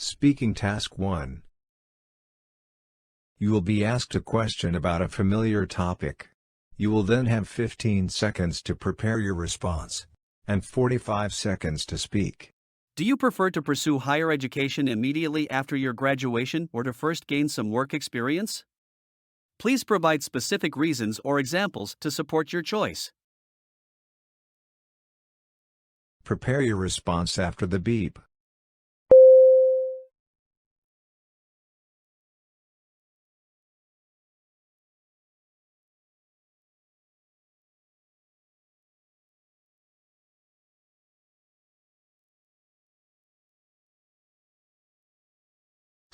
Speaking Task 1. You will be asked a question about a familiar topic. You will then have 15 seconds to prepare your response, and 45 seconds to speak. Do you prefer to pursue higher education immediately after your graduation or to first gain some work experience? Please provide specific reasons or examples to support your choice. Prepare your response after the beep.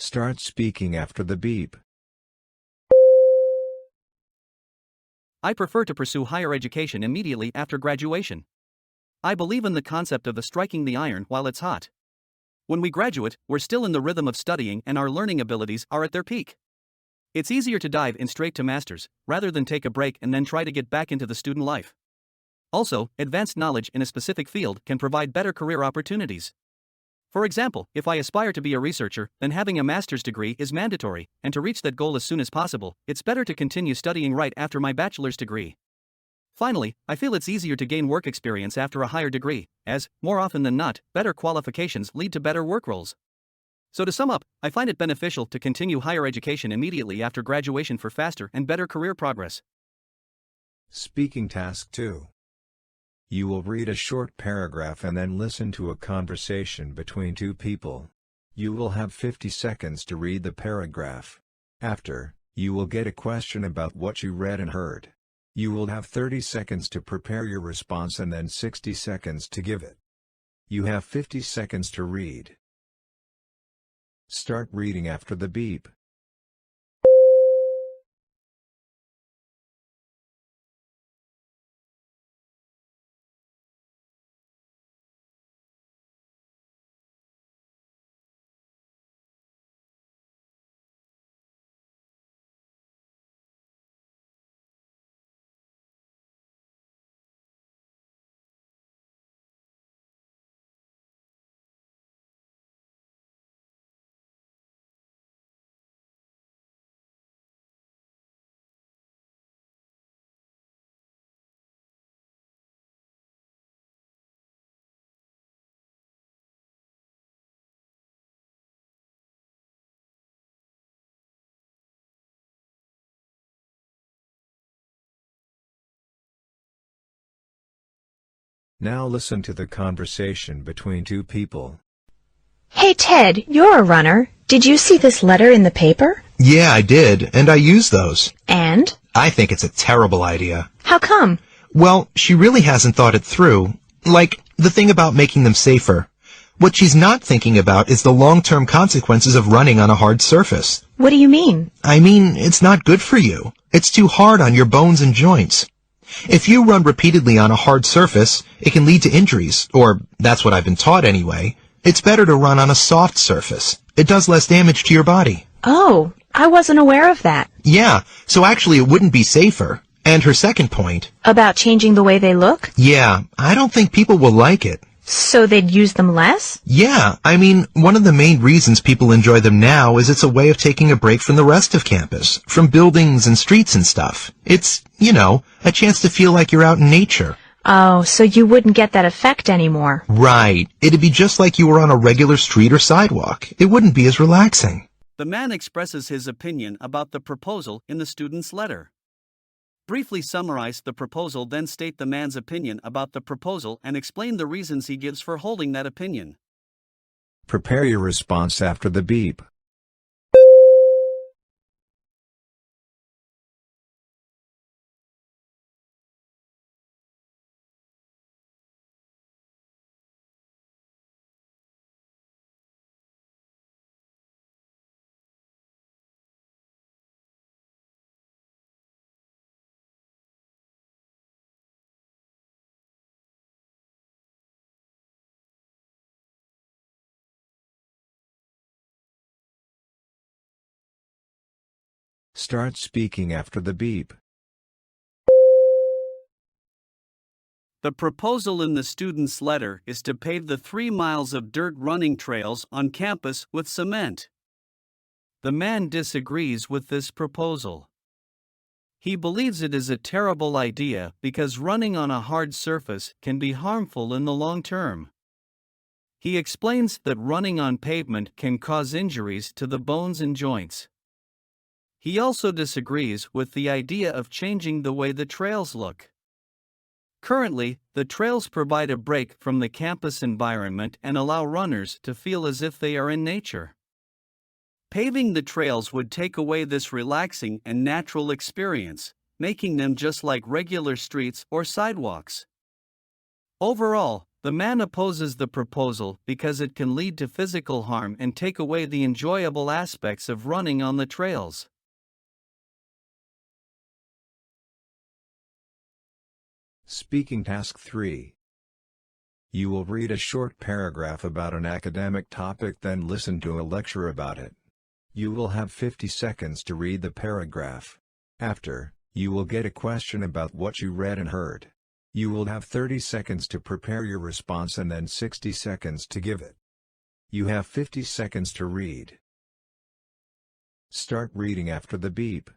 Start speaking after the beep. I prefer to pursue higher education immediately after graduation. I believe in the concept of striking the iron while it's hot. When we graduate, we're still in the rhythm of studying and our learning abilities are at their peak. It's easier to dive in straight to masters, rather than take a break and then try to get back into the student life. Also, advanced knowledge in a specific field can provide better career opportunities. For example, if I aspire to be a researcher, then having a master's degree is mandatory, and to reach that goal as soon as possible, it's better to continue studying right after my bachelor's degree. Finally, I feel it's easier to gain work experience after a higher degree, as, more often than not, better qualifications lead to better work roles. So to sum up, I find it beneficial to continue higher education immediately after graduation for faster and better career progress. Speaking Task 2. You will read a short paragraph and then listen to a conversation between two people. You will have 50 seconds to read the paragraph. After, you will get a question about what you read and heard. You will have 30 seconds to prepare your response and then 60 seconds to give it. You have 50 seconds to read. Start reading after the beep. Now listen to the conversation between two people. Hey Ted, you're a runner. Did you see this letter in the paper? Yeah, I did, and I use those. And? I think it's a terrible idea. How come? Well, she really hasn't thought it through. Like, the thing about making them safer. What she's not thinking about is the long-term consequences of running on a hard surface. What do you mean? I mean, it's not good for you. It's too hard on your bones and joints. If you run repeatedly on a hard surface, it can lead to injuries, or that's what I've been taught anyway. It's better to run on a soft surface. It does less damage to your body. Oh, I wasn't aware of that. Yeah, so actually it wouldn't be safer. And her second point... About changing the way they look? Yeah, I don't think people will like it. So they'd use them less? Yeah, I mean, one of the main reasons people enjoy them now is it's a way of taking a break from the rest of campus, from buildings and streets and stuff. It's, a chance to feel like you're out in nature. Oh, so you wouldn't get that effect anymore. Right. It'd be just like you were on a regular street or sidewalk. It wouldn't be as relaxing. The man expresses his opinion about the proposal in the student's letter. Briefly summarize the proposal, then state the man's opinion about the proposal and explain the reasons he gives for holding that opinion. Prepare your response after the beep. Start speaking after the beep. The proposal in the student's letter is to pave the 3 miles of dirt running trails on campus with cement. The man disagrees with this proposal. He believes it is a terrible idea because running on a hard surface can be harmful in the long term. He explains that running on pavement can cause injuries to the bones and joints. He also disagrees with the idea of changing the way the trails look. Currently, the trails provide a break from the campus environment and allow runners to feel as if they are in nature. Paving the trails would take away this relaxing and natural experience, making them just like regular streets or sidewalks. Overall, the man opposes the proposal because it can lead to physical harm and take away the enjoyable aspects of running on the trails. Speaking Task 3. You will read a short paragraph about an academic topic, then listen to a lecture about it. You will have 50 seconds to read the paragraph. After, you will get a question about what you read and heard. You will have 30 seconds to prepare your response and then 60 seconds to give it. You have 50 seconds to read. Start reading after the beep.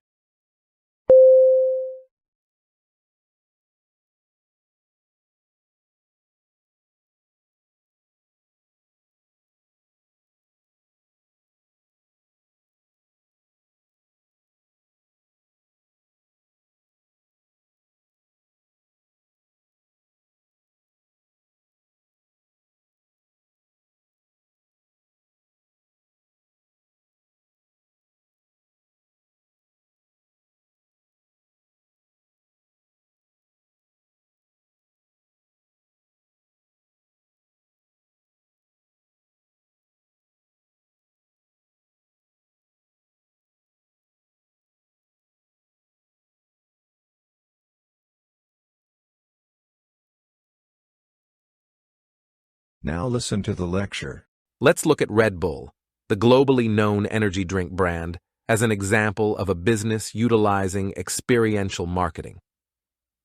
Now listen to the lecture. Let's look at Red Bull, the globally known energy drink brand, as an example of a business utilizing experiential marketing.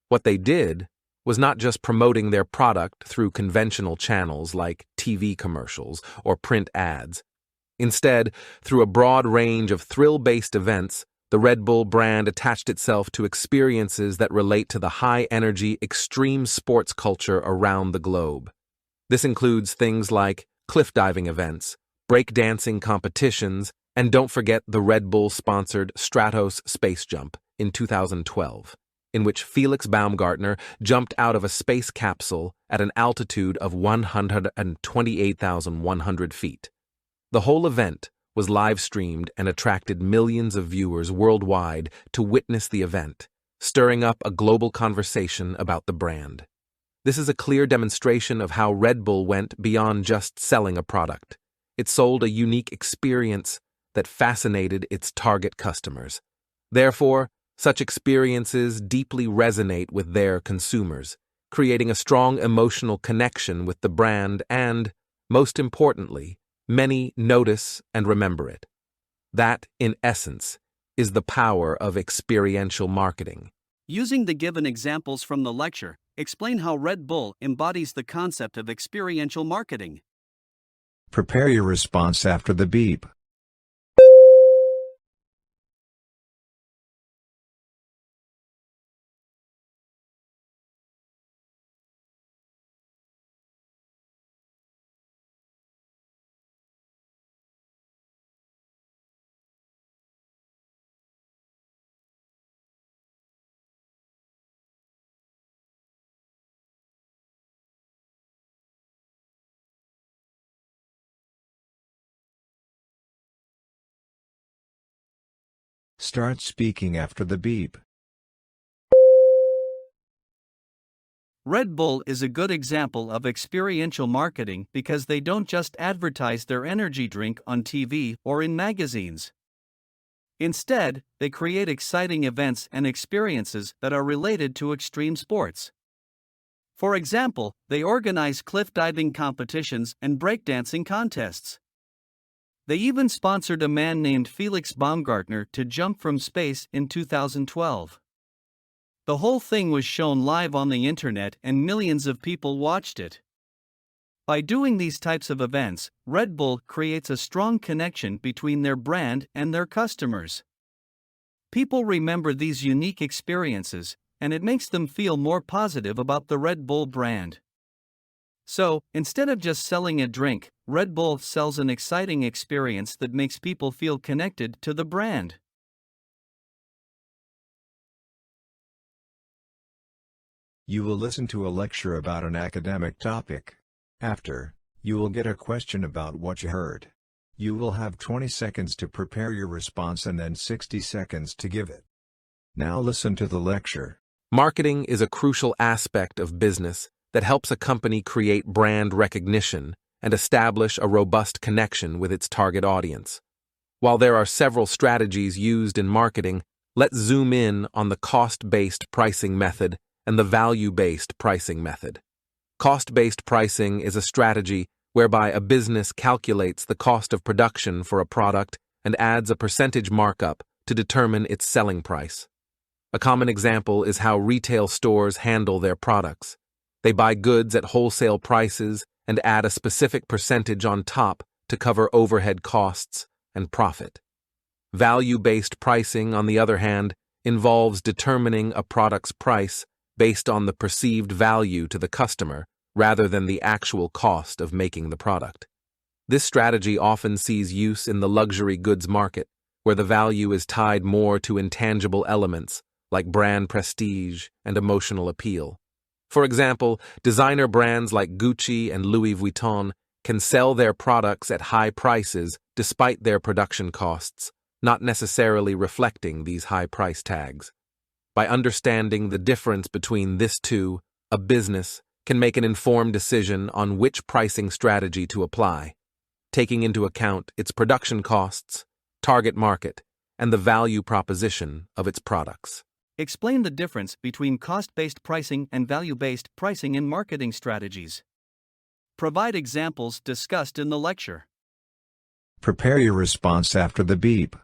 What they did was not just promoting their product through conventional channels like TV commercials or print ads. Instead, through a broad range of thrill-based events, the Red Bull brand attached itself to experiences that relate to the high-energy, extreme sports culture around the globe. This includes things like cliff diving events, breakdancing competitions, and don't forget the Red Bull-sponsored Stratos space jump in 2012, in which Felix Baumgartner jumped out of a space capsule at an altitude of 128,100 feet. The whole event was live-streamed and attracted millions of viewers worldwide to witness the event, stirring up a global conversation about the brand. This is a clear demonstration of how Red Bull went beyond just selling a product. It sold a unique experience that fascinated its target customers. Therefore, such experiences deeply resonate with their consumers, creating a strong emotional connection with the brand and, most importantly, many notice and remember it. That, in essence, is the power of experiential marketing. Using the given examples from the lecture, explain how Red Bull embodies the concept of experiential marketing. Prepare your response after the beep. Start speaking after the beep. Red Bull is a good example of experiential marketing because they don't just advertise their energy drink on TV or in magazines. Instead, they create exciting events and experiences that are related to extreme sports. For example, they organize cliff diving competitions and breakdancing contests. They even sponsored a man named Felix Baumgartner to jump from space in 2012. The whole thing was shown live on the internet and millions of people watched it. By doing these types of events, Red Bull creates a strong connection between their brand and their customers. People remember these unique experiences, and it makes them feel more positive about the Red Bull brand. So, instead of just selling a drink, Red Bull sells an exciting experience that makes people feel connected to the brand. You will listen to a lecture about an academic topic. After, you will get a question about what you heard. You will have 20 seconds to prepare your response and then 60 seconds to give it. Now listen to the lecture. Marketing is a crucial aspect of business that helps a company create brand recognition and establish a robust connection with its target audience. While there are several strategies used in marketing, let's zoom in on the cost-based pricing method and the value-based pricing method. Cost-based pricing is a strategy whereby a business calculates the cost of production for a product and adds a percentage markup to determine its selling price. A common example is how retail stores handle their products. They buy goods at wholesale prices and add a specific percentage on top to cover overhead costs and profit. Value-based pricing, on the other hand, involves determining a product's price based on the perceived value to the customer rather than the actual cost of making the product. This strategy often sees use in the luxury goods market, where the value is tied more to intangible elements like brand prestige and emotional appeal. For example, designer brands like Gucci and Louis Vuitton can sell their products at high prices despite their production costs, not necessarily reflecting these high price tags. By understanding the difference between these two, a business can make an informed decision on which pricing strategy to apply, taking into account its production costs, target market, and the value proposition of its products. Explain the difference between cost-based pricing and value-based pricing in marketing strategies. Provide examples discussed in the lecture. Prepare your response after the beep.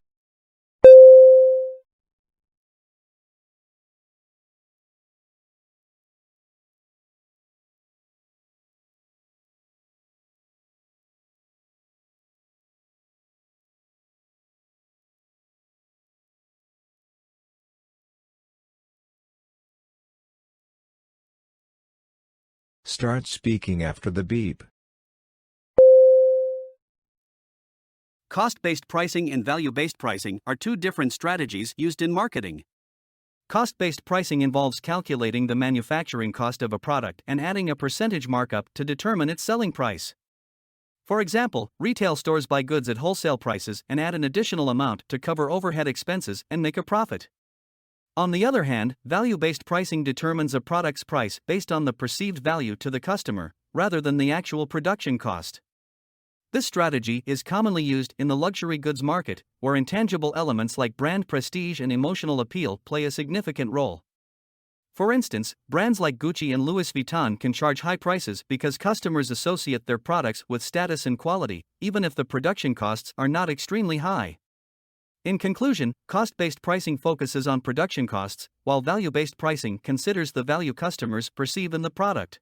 Start speaking after the beep. Cost-based pricing and value-based pricing are two different strategies used in marketing. Cost-based pricing involves calculating the manufacturing cost of a product and adding a percentage markup to determine its selling price. For example, retail stores buy goods at wholesale prices and add an additional amount to cover overhead expenses and make a profit. On the other hand, value-based pricing determines a product's price based on the perceived value to the customer, rather than the actual production cost. This strategy is commonly used in the luxury goods market, where intangible elements like brand prestige and emotional appeal play a significant role. For instance, brands like Gucci and Louis Vuitton can charge high prices because customers associate their products with status and quality, even if the production costs are not extremely high. In conclusion, cost-based pricing focuses on production costs, while value-based pricing considers the value customers perceive in the product.